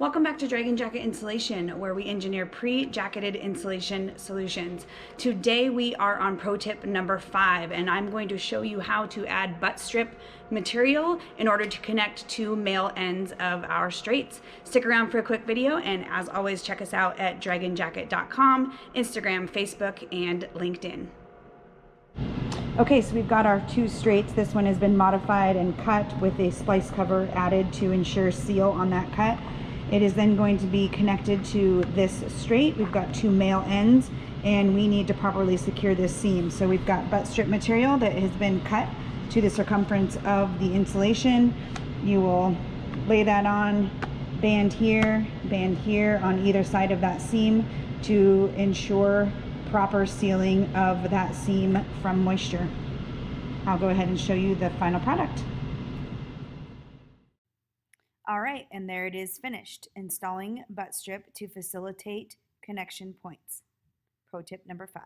Welcome back to Dragon Jacket Insulation, where we engineer pre-jacketed insulation solutions. Today we are on pro tip number 5, and I'm going to show you how to add butt strip material in order to connect two male ends of our straights. Stick around for a quick video, and as always, check us out at dragonjacket.com, Instagram, Facebook, and LinkedIn. Okay, so we've got our two straights. This one has been modified and cut with a splice cover added to ensure seal on that cut. It is then going to be connected to this straight. We've got two male ends and we need to properly secure this seam. So we've got butt strip material that has been cut to the circumference of the insulation. You will lay that on, band here on either side of that seam to ensure proper sealing of that seam from moisture. I'll go ahead and show you the final product. All right, and there it is finished. Installing butt strip to facilitate connection points. Pro tip number 5.